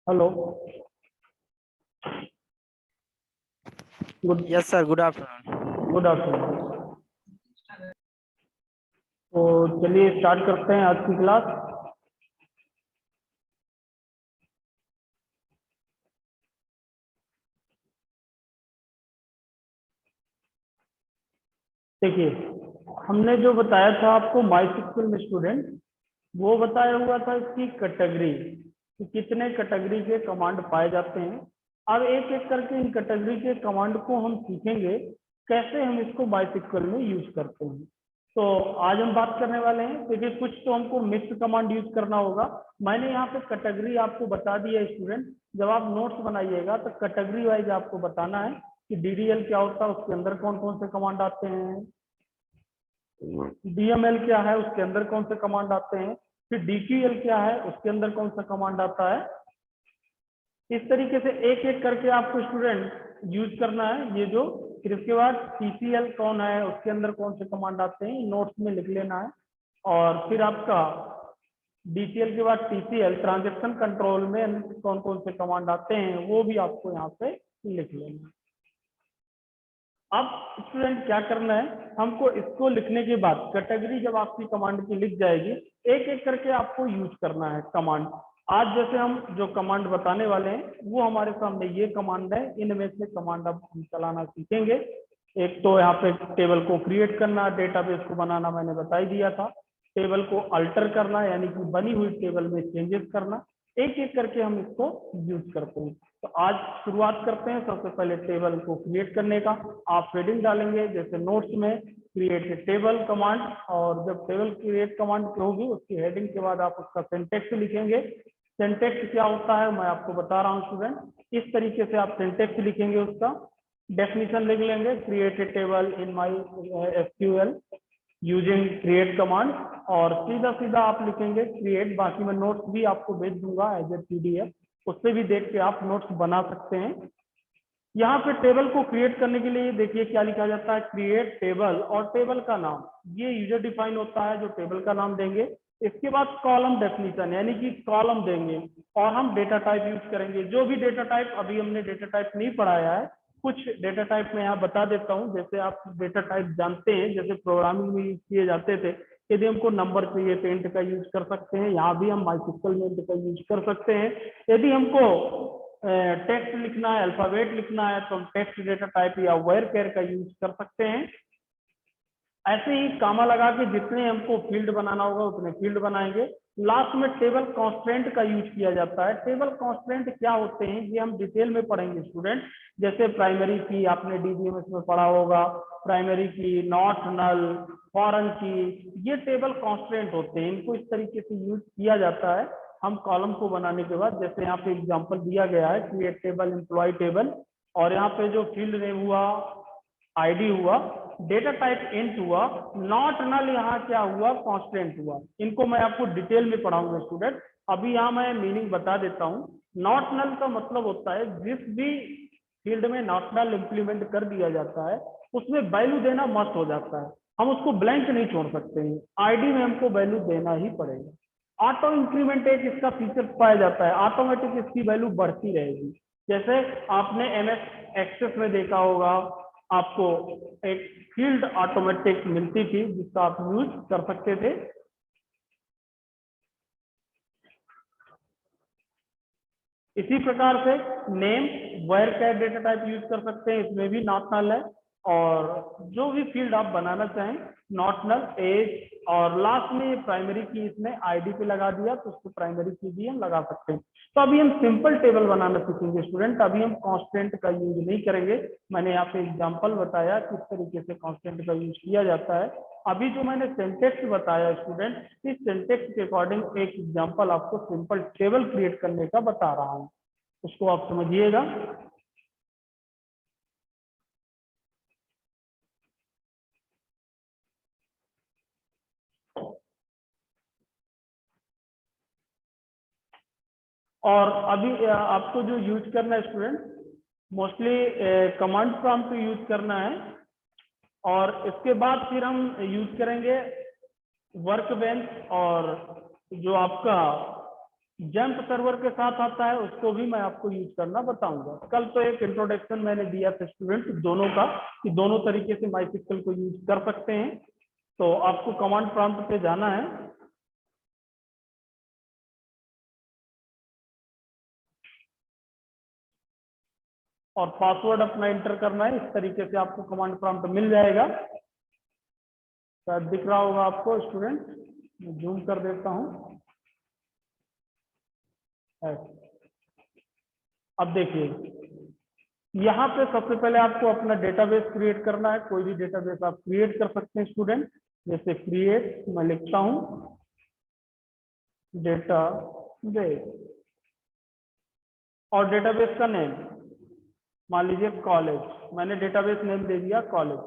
Hello. Good yes sir, good afternoon. Good afternoon. तो चलिए start करते हैं आज की क्लास। देखिए, हमने जो बताया था आपको माइस्क्ल में स्टूडेंट, वो बताया हुआ था इसकी कैटेगरी कि कितने कैटेगरी के कमांड पाए जाते हैं। अब एक एक करके इन कैटेगरी के कमांड को हम सीखेंगे कैसे हम इसको माइस्क्ल में यूज करते हैं। तो आज हम बात करने वाले हैं। देखिए, कुछ तो हमको मिक्स कमांड यूज करना होगा। मैंने यहाँ पे कैटेगरी आपको बता दी है स्टूडेंट। जब आप नोट्स बनाइएगा तो कैटेगरी वाइज आपको बताना है कि डीडीएल क्या होता है, उसके अंदर कौन कौन से कमांड आते हैं, डीएमएल क्या है, उसके अंदर कौन से कमांड आते हैं, फिर डीक्यूएल क्या है, उसके अंदर कौन सा कमांड आता है। इस तरीके से एक एक करके आपको स्टूडेंट यूज करना है ये जो। फिर इसके बाद टीसीएल कौन है, उसके अंदर कौन से कमांड आते हैं, नोट्स में लिख लेना है। और फिर आपका डीसीएल के बाद टीसीएल ट्रांजेक्शन कंट्रोल में कौन कौन से कमांड आते हैं वो भी आपको यहाँ पे लिख लेना है। अब स्टूडेंट क्या करना है, हमको इसको लिखने के बाद कैटेगरी जब आपकी कमांड की लिख जाएगी, एक एक करके आपको यूज करना है कमांड। आज जैसे हम जो कमांड बताने वाले हैं वो हमारे सामने ये कमांड है। इनमें से कमांड अब हम चलाना सीखेंगे। एक तो यहाँ पे टेबल को क्रिएट करना, डेटाबेस को बनाना मैंने बता ही दिया था। टेबल को अल्टर करना यानी कि बनी हुई टेबल में चेंजेस करना। एक एक करके हम इसको यूज करते हैं। तो आज शुरुआत करते हैं। सबसे पहले टेबल को क्रिएट करने का आप हेडिंग डालेंगे, जैसे नोट्स में क्रिएट टेबल कमांड। और जब टेबल क्रिएट कमांड होगी उसकी हेडिंग के बाद आप उसका सिंटेक्स लिखेंगे। सिंटेक्स क्या होता है मैं आपको बता रहा हूँ स्टूडेंट। इस तरीके से आप सिंटेक्स लिखेंगे, उसका डेफिनेशन लिख लेंगे, create a table in my SQL using create command. और सीधा सीधा आप लिखेंगे क्रिएट। बाकी मैं नोट्स भी आपको भेज दूंगा एज ए पीडीएफ, उससे भी देख के आप नोट्स बना सकते हैं। यहाँ पे टेबल को क्रिएट करने के लिए देखिए क्या लिखा जाता है, क्रिएट टेबल और टेबल का नाम ये यूजर डिफाइन होता है जो टेबल का नाम देंगे। इसके बाद कॉलम डेफिनेशन यानी कि कॉलम देंगे और हम डेटा टाइप यूज करेंगे। जो भी डेटा टाइप, अभी हमने डेटा टाइप नहीं पढ़ाया है, कुछ डेटा टाइप मैं यहाँ बता देता हूँ। जैसे आप डेटा टाइप जानते हैं, जैसे प्रोग्रामिंग में यूज किए जाते थे। यदि हमको नंबर चाहिए तो इंट का यूज कर सकते हैं, यहाँ भी हम माइस्क्ल में इंट का यूज कर सकते हैं। यदि हमको टेक्स्ट लिखना है, अल्फाबेट लिखना है, तो हम टेक्स्ट डेटा टाइप या वेयर का यूज कर सकते हैं। ऐसे ही कामा लगा के जितने हमको फील्ड बनाना होगा उतने फील्ड बनाएंगे। लास्ट में टेबल कॉन्स्टेंट का यूज किया जाता है। टेबल कॉन्स्टेंट क्या होते हैं ये हम डिटेल में पढ़ेंगे स्टूडेंट। जैसे प्राइमरी की आपने डीबीएमएस में पढ़ा होगा, प्राइमरी की, नॉट, नल, फॉरेन की, ये टेबल कॉन्स्टेंट होते हैं। इनको इस तरीके से यूज किया जाता है हम कॉलम को बनाने के बाद। जैसे यहाँ पे एग्जाम्पल दिया गया है, क्रिएट टेबल, एम्प्लॉय टेबल, और यहाँ पे जो फील्ड नेम हुआ, आईडी हुआ, डेटा टाइप इंट हुआ, नॉट नल यहाँ क्या हुआ, कांस्टेंट हुआ। इनको मैं आपको डिटेल में पढ़ाऊंगा स्टूडेंट। अभी यहाँ मैं मीनिंग बता देता हूँ। नॉट नल का मतलब होता है जिस भी फील्ड में नॉट नल इंप्लीमेंट कर दिया जाता है उसमें वैल्यू देना मस्ट हो जाता है। हम उसको ब्लैंक नहीं छोड़ सकते हैं, आईडी में हमको वैल्यू देना ही पड़ेगा। ऑटो इंक्रीमेंट एक इसका फीचर पाया जाता है, ऑटोमेटिक इसकी वैल्यू बढ़ती रहेगी। जैसे आपने एमएस एक्सेस में देखा होगा, आपको एक फील्ड ऑटोमेटिक मिलती थी जिसका आप यूज कर सकते थे। इसी प्रकार से नेम, वेयर का डेटा टाइप यूज कर सकते हैं, इसमें भी नॉट नल है। और जो भी फील्ड आप बनाना चाहें, नॉट नल, एज, और लास्ट में प्राइमरी की इसमें आईडी पे लगा दिया तो उसको प्राइमरी की भी हम लगा सकते हैं। तो अभी हम सिंपल टेबल बनाना सीखेंगे स्टूडेंट, अभी हम कांस्टेंट का यूज नहीं करेंगे। मैंने यहाँ पे एग्जांपल बताया किस तरीके से कांस्टेंट का यूज किया जाता है। अभी जो मैंने सिंटेक्स बताया स्टूडेंट, इस सिंटेक्स के अकॉर्डिंग एक एग्जांपल आपको सिंपल टेबल क्रिएट करने का बता रहा हूँ, उसको आप समझिएगा। और अभी आपको जो यूज करना है student, mostly command prompt use करना है। और इसके बाद फिर हम यूज करेंगे वर्क बेंच और जो आपका जंप सर्वर के साथ आता है, उसको भी मैं आपको यूज करना बताऊंगा। कल तो एक इंट्रोडक्शन मैंने दिया था स्टूडेंट दोनों का, कि दोनों तरीके से माइस्क्ल को यूज कर सकते हैं। तो आपको कमांड प्रॉम्प्ट पे जाना है और पासवर्ड अपना एंटर करना है। इस तरीके से आपको कमांड प्रॉम्प्ट मिल जाएगा। शायद दिख रहा होगा आपको स्टूडेंट, मैं जूम कर देता हूं। अब देखिए, यहाँ पे सबसे पहले आपको अपना डेटाबेस क्रिएट करना है। कोई भी डेटाबेस आप क्रिएट कर सकते हैं स्टूडेंट। जैसे क्रिएट मैं लिखता हूँ डेटाबेस, और डेटाबेस का नेम मान लीजिए कॉलेज। मैंने डेटाबेस नेम दे दिया कॉलेज।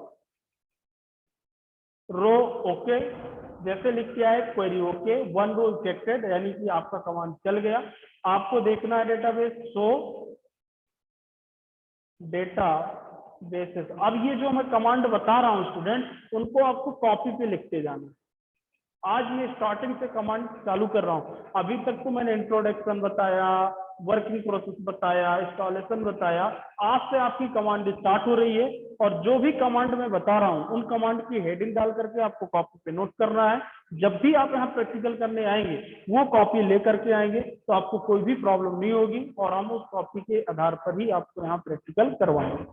रो ओके, जैसे लिख के आए query okay, one row affected, यानी कि आपका कमांड चल गया। आपको देखना है डेटाबेस शो डेटा बेसिस। अब ये जो मैं कमांड बता रहा हूँ स्टूडेंट, उनको आपको कॉपी पे लिखते जाना है। आज मैं स्टार्टिंग से कमांड चालू कर रहा हूँ। अभी तक तो मैंने इंट्रोडक्शन बताया, वर्किंग प्रोसेस बताया, इंस्टॉलेशन बताया। आज से आपकी कमांड स्टार्ट हो रही है, और जो भी कमांड मैं बता रहा हूँ उन कमांड की हेडिंग डाल करके आपको कॉपी पे नोट करना है। जब भी आप यहाँ प्रैक्टिकल करने आएंगे, वो कॉपी लेकर के आएंगे, तो आपको कोई भी प्रॉब्लम नहीं होगी, और हम उस कॉपी के आधार पर ही आपको यहाँ प्रैक्टिकल करवाएंगे।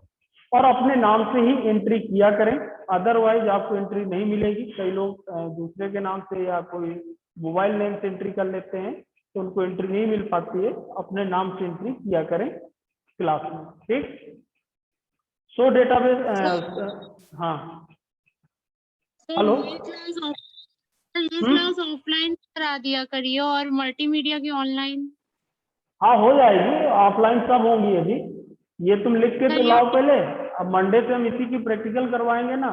और अपने नाम से ही एंट्री किया करें, अदरवाइज आपको एंट्री नहीं मिलेगी। कई लोग दूसरे के नाम से या कोई मोबाइल नेम से एंट्री कर लेते हैं, तो उनको एंट्री नहीं मिल पाती है। अपने नाम से एंट्री किया करें क्लास में, ठीक। सो डेटाबेस, हाँ सर हेलो। ये क्लास ऑफलाइन करा दिया करिए और मल्टीमीडिया की ऑनलाइन। हाँ हो जाएगी, ऑफलाइन सब होंगी। अभी ये तुम लिख के सर तो ये, लाओ पहले। अब मंडे से हम इसी की प्रैक्टिकल करवाएंगे ना,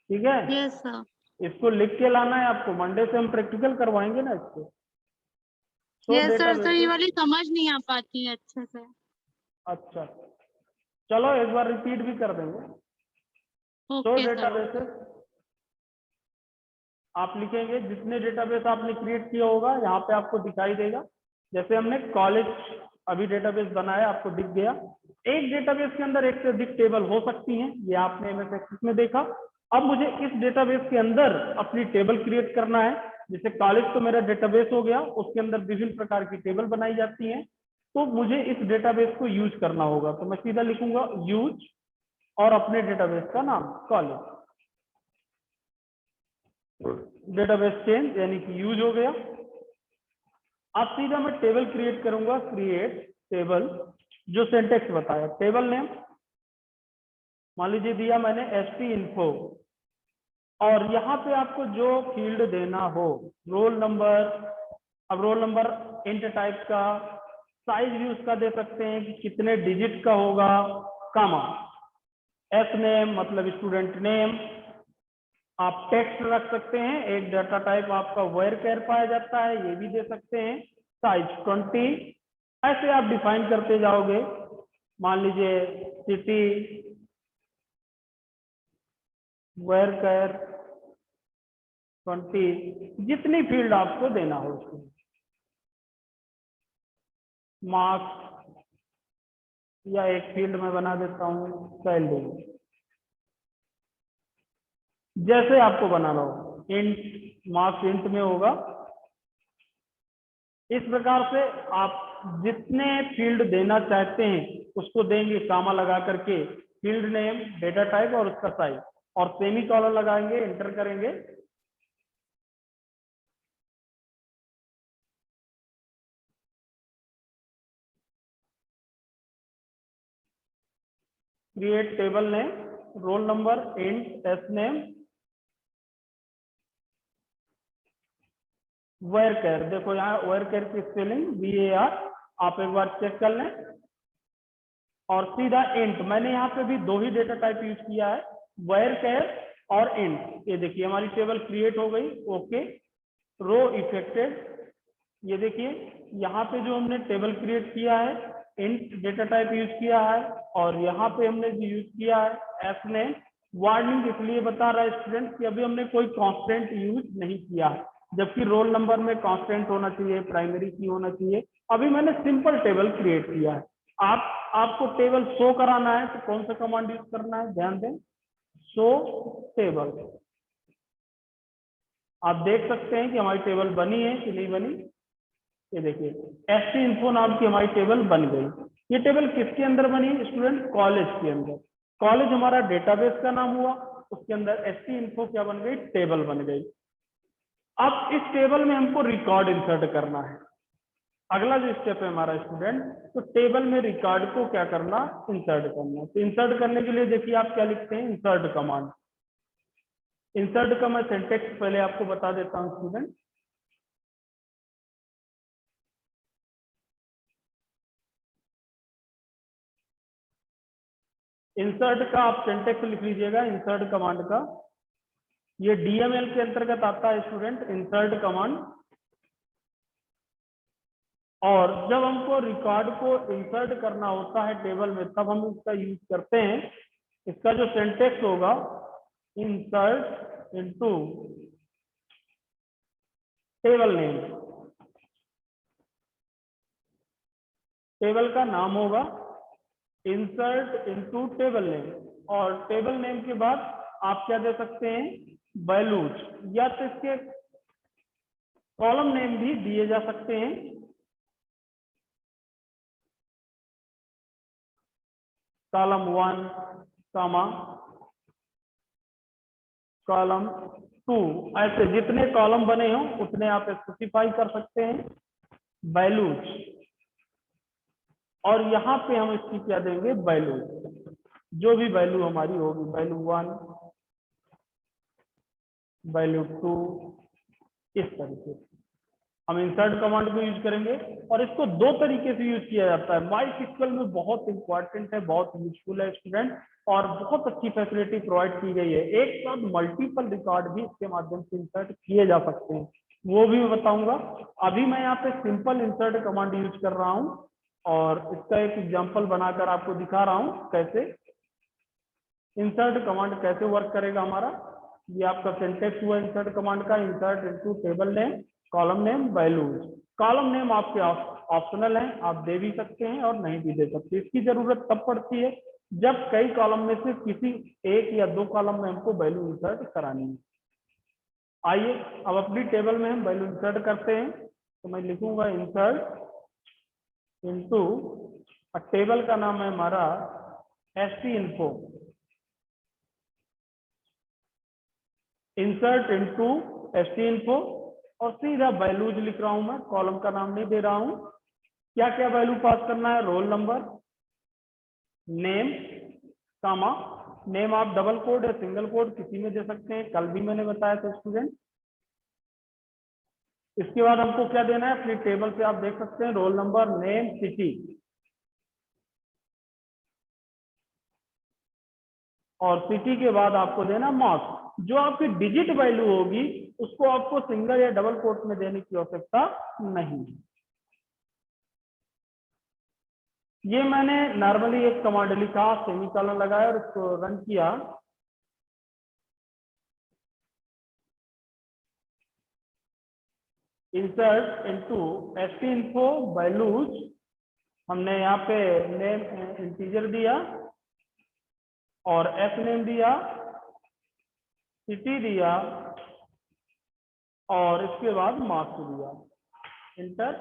ठीक है। Yes sir. इसको लिख के लाना है आपको, मंडे से हम प्रैक्टिकल करवाएंगे ना इसको। सो यस सर, सर ये डेटाबेस, वाली समझ नहीं आ पाती है अच्छे से। अच्छा चलो एक बार रिपीट भी कर देंगे। So okay sir, okay. Databases आप लिखेंगे, जितने डेटाबेस आपने क्रिएट किया होगा यहाँ पे आपको दिखाई देगा। जैसे हमने कॉलेज अभी डेटाबेस बनाया, आपको दिख गया। एक डेटाबेस के अंदर एक से अधिक टेबल हो सकती हैं, ये आपने एमएस एक्सेस में देखा। अब मुझे इस डेटाबेस के अंदर अपनी टेबल क्रिएट करना है। जैसे कॉलेज तो मेरा डेटाबेस हो गया, उसके अंदर विभिन्न प्रकार की टेबल बनाई जाती हैं। तो मुझे इस डेटाबेस को यूज करना होगा, तो मैं सीधा लिखूंगा यूज और अपने डेटाबेस का नाम कॉलेज। डेटाबेस चेंज यानी कि यूज हो गया। अब सीधा मैं टेबल क्रिएट करूंगा, क्रिएट टेबल, जो सिंटेक्स बताया। टेबल नेम मान लीजिए दिया मैंने एसटी इन्फो, और यहाँ पे आपको जो फील्ड देना हो, रोल नंबर। अब रोल नंबर इंट टाइप का, साइज भी उसका दे सकते हैं कि कितने डिजिट का होगा, कामा। एस नेम मतलब स्टूडेंट नेम। आप टेक्स्ट रख सकते हैं, एक डाटा टाइप आपका वेयर कैर पाया जाता है, ये भी दे सकते हैं। साइज 20, ऐसे आप डिफाइन करते जाओगे। मान लीजिए सिटी, वेयर कैर 20, जितनी फील्ड आपको देना हो उसको। मार्क्स, या एक फील्ड में बना देता हूँ सैलरी, जैसे आपको बनाना हो। इंट, मार्क्स इंट में होगा। इस प्रकार से आप जितने फील्ड देना चाहते हैं उसको देंगे, कामा लगा करके, फील्ड नेम, डेटा टाइप और उसका साइज, और सेमी कॉलम लगाएंगे, एंटर करेंगे। Create table name, roll number, int, s name, varchar. देखो यहाँ वेयर कैर की स्पेलिंग VAR, आप एक बार चेक कर लें। और सीधा इंट, मैंने यहाँ पे भी दो ही डेटा टाइप यूज किया है, वेयर कैर और इंट। ये देखिए हमारी टेबल क्रिएट हो गई, ओके। रो इफेक्टेड, ये देखिए यहाँ पे जो हमने टेबल क्रिएट किया है, इंट डेटा टाइप यूज किया है, और यहाँ पे हमने जो यूज किया है एस नेम। वार्निंग इसलिए बता रहा है स्टूडेंट कि अभी हमने कोई कांस्टेंट यूज नहीं किया है, जबकि रोल नंबर में कांस्टेंट होना चाहिए, प्राइमरी की होना चाहिए। अभी मैंने सिंपल टेबल क्रिएट किया है। आपको टेबल शो कराना है तो कौन सा कमांड यूज करना है, ध्यान दें, शो टेबल। आप देख सकते हैं कि हमारी टेबल बनी है कि नहीं बनी। ये देखिए एसटी इन्फो नाम की हमारी टेबल बन गई। ये टेबल किसके अंदर बनी स्टूडेंट, कॉलेज के अंदर। कॉलेज हमारा डेटाबेस का नाम हुआ, उसके अंदर एसटी इन्फो क्या बन गई, टेबल बन गई। अब इस टेबल में हमको रिकॉर्ड इंसर्ट करना है। अगला जो स्टेप है हमारा स्टूडेंट, तो टेबल में रिकॉर्ड को क्या करना, इंसर्ट करना। तो इंसर्ट करने के लिए देखिए आप क्या लिखते हैं, इंसर्ट कमांड। इंसर्ट का मैं सिंटेक्स पहले आपको बता देता हूं स्टूडेंट। इंसर्ट का आप सिंटेक्स लिख लीजिएगा, इंसर्ट कमांड का। ये डीएमएल के अंतर्गत आता है स्टूडेंट, इंसर्ट कमांड। और जब हमको रिकॉर्ड को इंसर्ट करना होता है टेबल में, तब हम इसका यूज करते हैं। इसका जो सिंटेक्स होगा, insert into table name. Table का नाम होगा इंसर्ट इनटू टेबल नेम, और टेबल नेम के बाद आप क्या दे सकते हैं, वैल्यूज, या तो इसके कॉलम नेम भी दिए जा सकते हैं। कॉलम 1, कॉलम 2, ऐसे जितने कॉलम बने हों उतने आप स्पेसिफाई कर सकते हैं, वैल्यूज। और यहाँ पे हम इसकी क्या देंगे, वैल्यूज, जो भी वैल्यू हमारी होगी, वैल्यू 1, वैल्यू 2, इस तरीके से हम इंसर्ट कमांड को यूज करेंगे। और इसको दो तरीके से यूज किया जाता है। माइस्क्ल में बहुत इंपॉर्टेंट है, बहुत यूजफुल है स्टूडेंट, और बहुत अच्छी फैसिलिटी प्रोवाइड की गई है। एक साथ मल्टीपल रिकॉर्ड भी इसके माध्यम से इंसर्ट किए जा सकते हैं, वो भी मैं बताऊंगा। अभी मैं यहाँ पे सिंपल इंसर्ट कमांड यूज कर रहा हूँ, और इसका एक एग्जाम्पल बनाकर आपको दिखा रहा हूँ कैसे इंसर्ट कमांड कैसे वर्क करेगा हमारा। ये आपका सिंटेक्स हुआ इंसर्ट कमांड का, insert into table name, column name, values. Column name आपके ऑप्शनल है, आप दे भी सकते हैं और नहीं भी दे सकते। इसकी जरूरत तब पड़ती है जब कई कॉलम में से किसी एक या दो कॉलम में हमको वैल्यू इंसर्ट करानी है। आइए अब अपनी टेबल में हम वैल्यू इंसर्ट करते हैं। तो मैं लिखूंगा इंसर्ट इनटू, टेबल का नाम है हमारा ST info, insert into ST info, और सीधा वैल्यूज लिख रहा हूं मैं, कॉलम का नाम नहीं दे रहा हूं। क्या क्या वैल्यू पास करना है, रोल नंबर, नेम, कामा। नेम आप डबल कोड या सिंगल कोड किसी में दे सकते हैं, कल भी मैंने बताया था स्टूडेंट। इसके बाद हमको क्या देना है, अपनी टेबल पे आप देख सकते हैं, रोल नंबर, नेम, सिटी, और सिटी के बाद आपको देना मार्क्स। जो आपकी डिजिट वैल्यू होगी उसको आपको सिंगल या डबल कोट में देने की आवश्यकता नहीं है। ये मैंने नॉर्मली एक कमांड लिखा, सेमीकोलन लगाया और उसको रन किया। Insert into ST info values, हमने यहाँ पे नेम इंटीजर दिया और एस नेम दिया, सिटी दिया, और इसके बाद मार्क्स दिया, इंटर।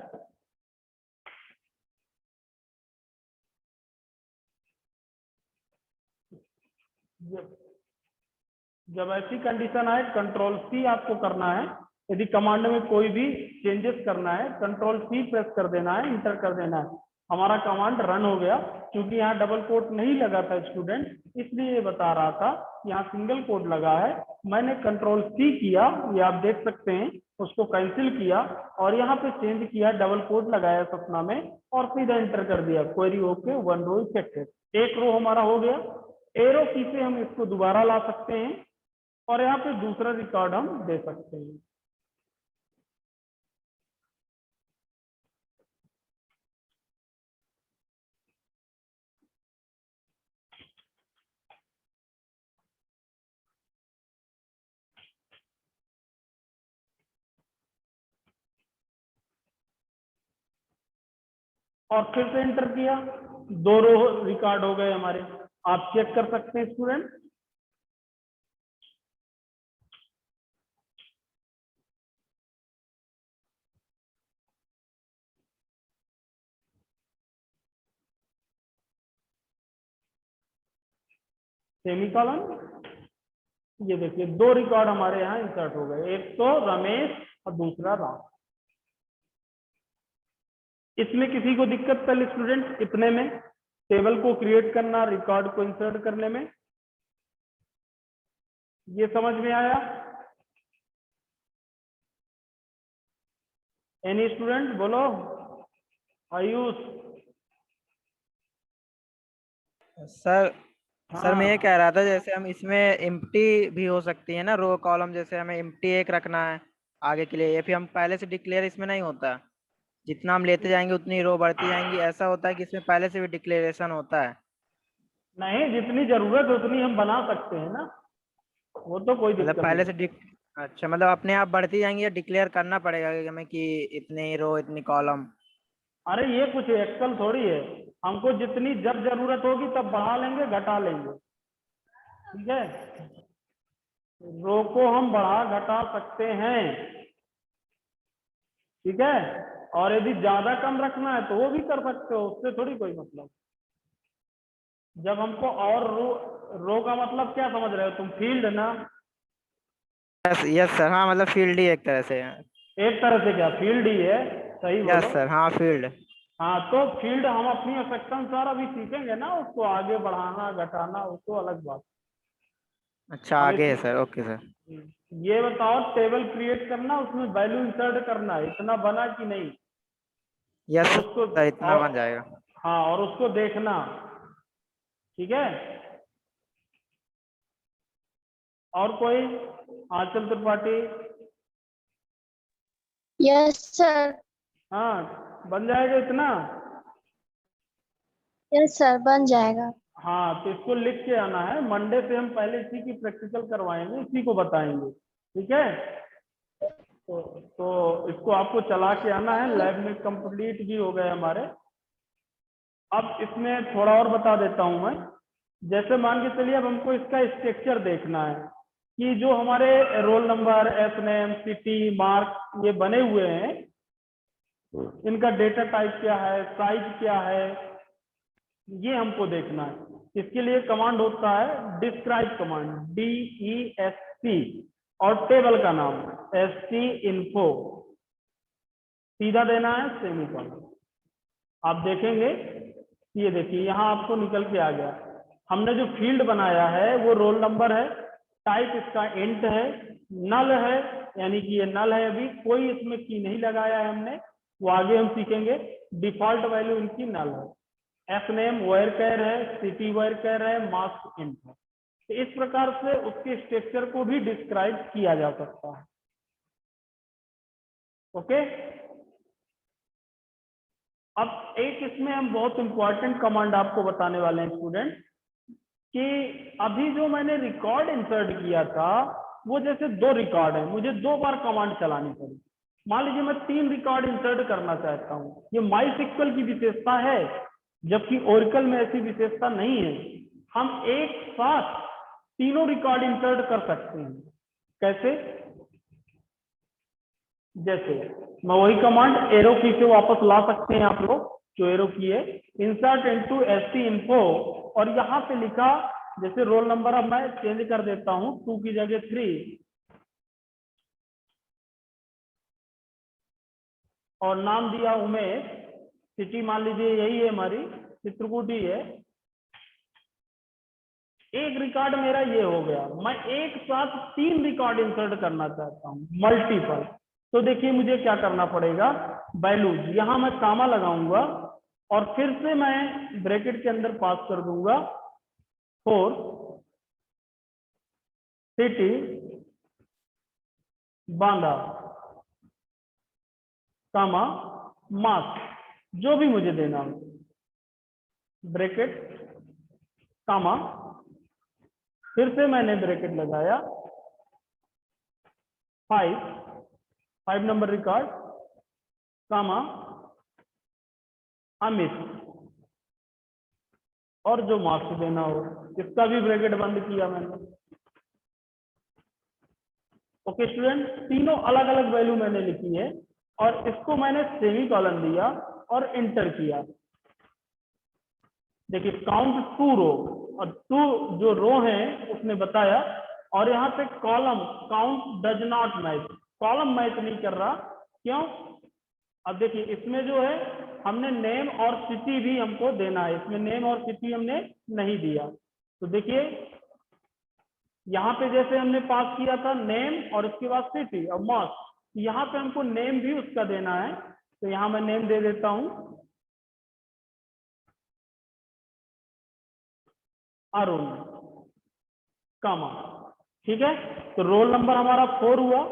जब ऐसी कंडीशन आए, कंट्रोल सी आपको करना है। यदि कमांड में कोई भी चेंजेस करना है, कंट्रोल सी प्रेस कर देना है, इंटर कर देना है। हमारा कमांड रन हो गया। क्योंकि यहाँ डबल कोट नहीं लगा था स्टूडेंट, इसलिए ये बता रहा था, यहाँ सिंगल कोट लगा है। मैंने कंट्रोल सी किया, ये आप देख सकते हैं, उसको कैंसिल किया और यहाँ पे चेंज किया, डबल कोट लगाया सपना में, और सीधा इंटर कर दिया, क्वेरी ओके, 1 रो इफेक्टेड। एक रो हमारा हो गया। एरो की से हम इसको दोबारा ला सकते हैं और यहाँ पे दूसरा रिकॉर्ड हम दे सकते हैं। और फिर से एंटर किया, 2 रो रिकॉर्ड हो गए हमारे। आप चेक कर सकते हैं स्टूडेंट। सेमीकोलन, ये देखिए 2 रिकॉर्ड हमारे यहाँ इंसर्ट हो गए, एक तो रमेश और दूसरा राम। इसमें किसी को दिक्कत पहले स्टूडेंट इतने में, टेबल को क्रिएट करना, रिकॉर्ड को इंसर्ट करने में, ये समझ में आया? एनी स्टूडेंट बोलो। आयुष। सर सर मैं ये हाँ कह रहा था, जैसे हम इसमें एम्प्टी भी हो सकती है ना रो कॉलम, जैसे हमें एम्प्टी एक रखना है आगे के लिए, या फिर हम पहले से डिक्लेयर इसमें नहीं होता, जितना हम लेते जाएंगे उतनी रो बढ़ती जाएंगी, ऐसा होता है कि इसमें पहले से भी डिक्लेरेशन होता है? नहीं, जितनी जरूरत उतनी हम बना सकते हैं ना, वो तो कोई मतलब दिक्कत पहले नहीं। से अच्छा, मतलब अपने आप बढ़ती जाएंगी या डिक्लेयर करना पड़ेगा कि हमें कि इतनी रो इतनी कॉलम? अरे ये कुछ एक्सल थोड़ी है, हमको जितनी जब जरूरत होगी तब बढ़ा लेंगे घटा लेंगे, ठीक है। रो को हम बढ़ा घटा सकते हैं, ठीक है। और यदि ज्यादा कम रखना है तो वो भी कर सकते हो, उससे थोड़ी कोई मतलब। जब हमको और रो का मतलब क्या समझ रहे हो तुम? फील्ड ना? यस यस सर, हाँ मतलब फील्ड ही एक तरह से। एक तरह से क्या फील्ड ही है, सही यस बोलो। सर, हाँ फील्ड। हाँ तो फील्ड हम अपनी आवश्यकतानुसार अभी सीखेंगे ना, उसको आगे बढ़ाना घटाना, उसको अलग बात। अच्छा अब आगे है सर, ओके सर। ये बताओ, टेबल क्रिएट करना, उसमें वैल्यू इंसर्ट करना, इतना बना कि नहीं? यस और उसको सर, इतना और बन जाएगा। हाँ, और उसको देखना, ठीक है। और कोई? आंचल त्रिपाठी। Yes sir. हाँ, बन जाएगा इतना? यस सर, बन जाएगा। हाँ तो इसको लिख के आना है, मंडे से हम पहले इसी की प्रैक्टिकल करवाएंगे, इसी को बताएंगे, ठीक है। तो इसको आपको चला के आना है, लैब में कंप्लीट भी हो गए हमारे। अब इसमें थोड़ा और बता देता हूं मैं। जैसे मान के चलिए अब हमको इसका स्ट्रक्चर देखना है कि जो हमारे roll number, S name, city, mark ये बने हुए हैं, इनका डेटा टाइप क्या है, साइज क्या है, ये हमको देखना है। इसके लिए कमांड होता है डिस्क्राइब कमांड, DESC, और टेबल का नाम ST info, सीधा देना है सेमीकोलन। आप देखेंगे, ये देखिए यहाँ आपको निकल के आ गया। हमने जो फील्ड बनाया है वो रोल नंबर है, टाइप इसका इंट है, नल है, यानी कि ये नल है, अभी कोई इसमें की नहीं लगाया है हमने, वो आगे हम सीखेंगे। डिफॉल्ट वैल्यू इनकी नल है। एफ नेम वायर कैर है, सिटी वायर कैर है, मास्क इंट है। तो इस प्रकार से उसके स्ट्रक्चर को भी डिस्क्राइब किया जा सकता है। ओके। अब एक इसमें हम बहुत इंपॉर्टेंट कमांड आपको बताने वाले हैं स्टूडेंट, कि अभी जो मैंने रिकॉर्ड इंसर्ट किया था, वो जैसे 2 रिकॉर्ड है, मुझे 2 बार कमांड चलानी पड़ी। मान लीजिए मैं 3 रिकॉर्ड इंसर्ट करना चाहता हूँ, ये माइस्क्ल की विशेषता है, जबकि ओरेकल में ऐसी विशेषता नहीं है। हम एक साथ तीनों रिकॉर्ड इंसर्ट कर सकते हैं। कैसे? जैसे मैं वही कमांड एरो की से वापस ला सकते हैं आप लोग, जो एरो की है, इंसर्ट इनटू ST info, और यहां पे लिखा, जैसे रोल नंबर अब मैं चेंज कर देता हूं, 2 की जगह 3, और नाम दिया उमेश, सिटी मान लीजिए यही है हमारी, चित्रकूट ही है। एक रिकॉर्ड मेरा ये हो गया, मैं एक साथ 3 रिकॉर्ड इंसर्ट करना चाहता हूँ, मल्टीपल। तो देखिए मुझे क्या करना पड़ेगा, वैल्यूज, यहां मैं कामा लगाऊंगा और फिर से मैं ब्रैकेट के अंदर पास कर दूंगा 4 सिटी बांदा कामा मास, जो भी मुझे देना हो, ब्रैकेट कामा, फिर से मैंने ब्रैकेट लगाया 5 नंबर रिकॉर्ड कामा अमित, और जो मार्क्स देना हो, इसका भी ब्रैकेट बंद किया मैंने। ओके स्टूडेंट, तीनों अलग अलग वैल्यू मैंने लिखी है और इसको मैंने सेमी कॉलन दिया और इंटर किया। देखिए काउंट 2 रो, और 2 जो रो है उसने बताया, और यहाँ पे column count does not match, column match नहीं कर रहा, क्यों? अब देखिए इसमें जो है हमने नेम और सिटी भी हमको देना है, इसमें नेम और सिटी हमने नहीं दिया। तो देखिए यहाँ पे जैसे हमने पास किया था नेम और उसके बाद सिटी और मार्क्स, यहाँ पे हमको नेम भी उसका देना है, तो यहाँ मैं नेम दे देता हूँ अरुण, कामा, ठीक है। तो रोल नंबर हमारा 4 हुआ,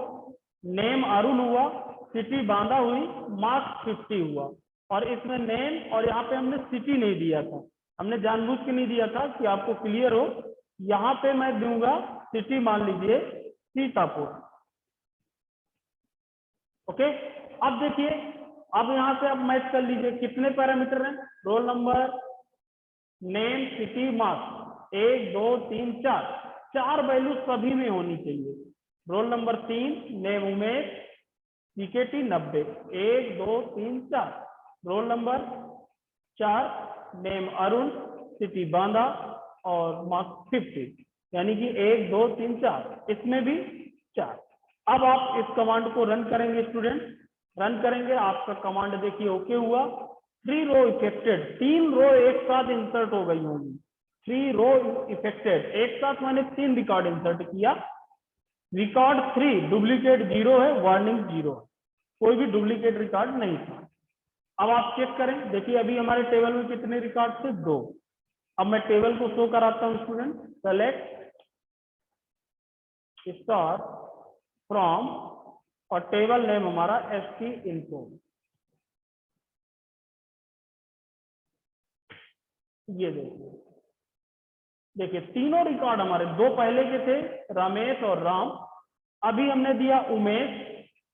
नेम अरुण हुआ, सिटी बांदा हुई, मार्क्स 50 हुआ। और इसमें नेम और यहाँ पे हमने सिटी नहीं दिया था, हमने जानबूझ के नहीं दिया था कि आपको क्लियर हो। यहाँ पे मैं दूंगा सिटी, मान लीजिए सीतापुर। ओके, अब देखिए, अब यहाँ से आप मैच कर लीजिए कितने पैरामीटर हैं, roll number, name, city, marks, 1 2 3 4, 4 value सभी में होनी चाहिए। Roll number 3, name Umesh, सीकेटी 90, 1 2 3 4। Roll number 4, name Arun, city Banda और मार्क्स 50, यानी कि 1 2 3 4, इसमें भी 4। अब आप इस कमांड को रन करेंगे स्टूडेंट, रन करेंगे, आपका कमांड देखिए ओके हुआ। 3 रो इफेक्टेड, 3 रो एक साथ इंसर्ट हो गई होंगी, 3 रो इफेक्टेड, एक साथ मैंने 3 रिकॉर्ड इंसर्ट किया। रिकॉर्ड 3 डुप्लीकेट 0 है, वार्निंग 0 है, कोई भी डुप्लीकेट रिकॉर्ड नहीं था। अब आप चेक करें, देखिए अभी हमारे टेबल में कितने रिकॉर्ड थे, 2। अब मैं टेबल को शो कराता हूं स्टूडेंट, सेलेक्ट स्टार फ्रॉम, और टेबल नेम हमारा एसटी इन्फो। ये देखिए तीनों रिकॉर्ड हमारे, 2 पहले के थे रमेश और राम, अभी हमने दिया उमेश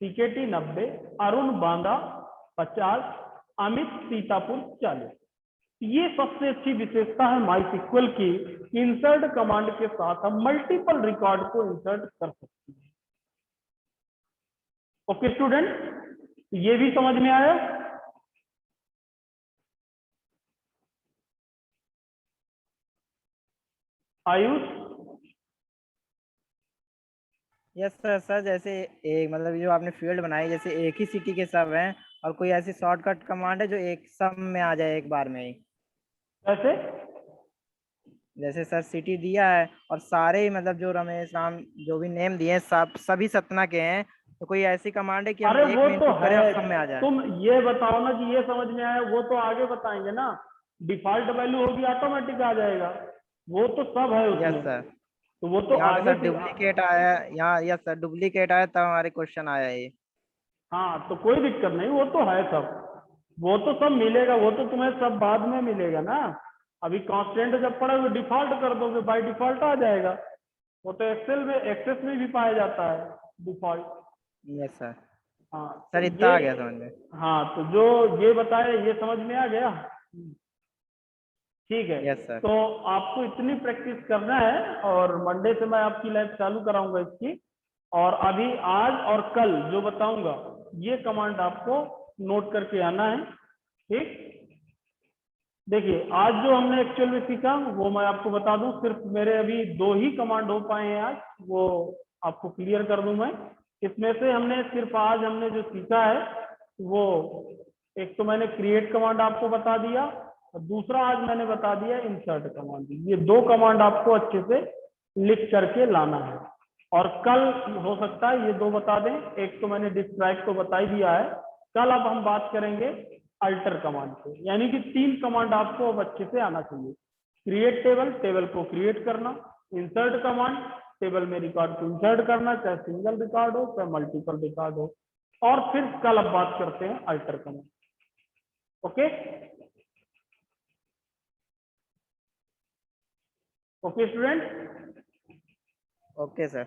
सीकेटी 90, अरुण बांदा 50, अमित सीतापुर 40। ये सबसे अच्छी विशेषता है माइस्क्ल की, इंसर्ट कमांड के साथ हम मल्टीपल रिकॉर्ड को इंसर्ट कर सकते हैं। ओके स्टूडेंट, ये भी समझ में आया? आयुष? Yes sir. सर जैसे एक मतलब जो आपने फील्ड बनाई, जैसे एक ही सिटी के सब हैं, और कोई ऐसी शॉर्टकट कमांड है जो एक सब में आ जाए एक बार में ही? कैसे? जैसे सर सिटी दिया है और सारे ही मतलब जो रमेश राम जो भी नेम दिए हैं सब सभी सतना के हैं, तो कोई ऐसी कमांड है कि हम अरे एक वो में तो इनपुट करें है, और सब में आ जाए? तुम ये बताओ ना कि ये समझ में आया, वो तो आगे बताएंगे ना। डिफॉल्ट वैल्यू होगी, ऑटोमेटिक आ जाएगा, वो तो सब है यस उसमें, सर। तो वो तो यहाँ पे आगे सर डुप्लीकेट आया, यहाँ यस सर डुप्लीकेट आया तब हमारे क्वेश्चन आया ये। हाँ तो कोई दिक्कत नहीं, वो तो है सब, वो तो सब मिलेगा, वो तो तुम्हें सब बाद में मिलेगा ना। अभी कांस्टेंट जब पड़ा वो डिफॉल्ट कर दोगे, बाय डिफॉल्ट आ जाएगा, वो तो एक्सेल में, एक्सेस में भी पाया जाता है डिफॉल्ट। Yes sir. हाँ तो सर इतना ये, आ गया समझ में। हाँ तो जो ये बताया ये समझ में आ गया, ठीक है। Yes sir. तो आपको इतनी प्रैक्टिस करना है, और मंडे से मैं आपकी लैब चालू कराऊंगा इसकी, और अभी आज और कल जो बताऊंगा ये कमांड आपको नोट करके आना है, ठीक। देखिए आज जो हमने एक्चुअल में सीखा वो मैं आपको बता दूं, सिर्फ मेरे अभी 2 ही कमांड हो पाए हैं आज, वो आपको क्लियर कर दूं मैं। इसमें से हमने सिर्फ आज हमने जो सीखा है वो, एक तो मैंने क्रिएट कमांड आपको बता दिया, और दूसरा आज मैंने बता दिया इंसर्ट कमांड। ये 2 कमांड आपको अच्छे से लिख करके लाना है, और कल हो सकता है ये 2 बता दें, एक तो मैंने डिस्क्राइब को बता ही दिया है। कल अब हम बात करेंगे अल्टर कमांड पे, यानी कि 3 कमांड आपको अब अच्छे से आना चाहिए। क्रिएट टेबल, टेबल को क्रिएट करना, इंसर्ट कमांड, टेबल में रिकॉर्ड को इंसर्ट करना, चाहे सिंगल रिकॉर्ड हो चाहे मल्टीपल रिकॉर्ड हो, और फिर कल अब बात करते हैं alter command. Okay okay student? Okay sir.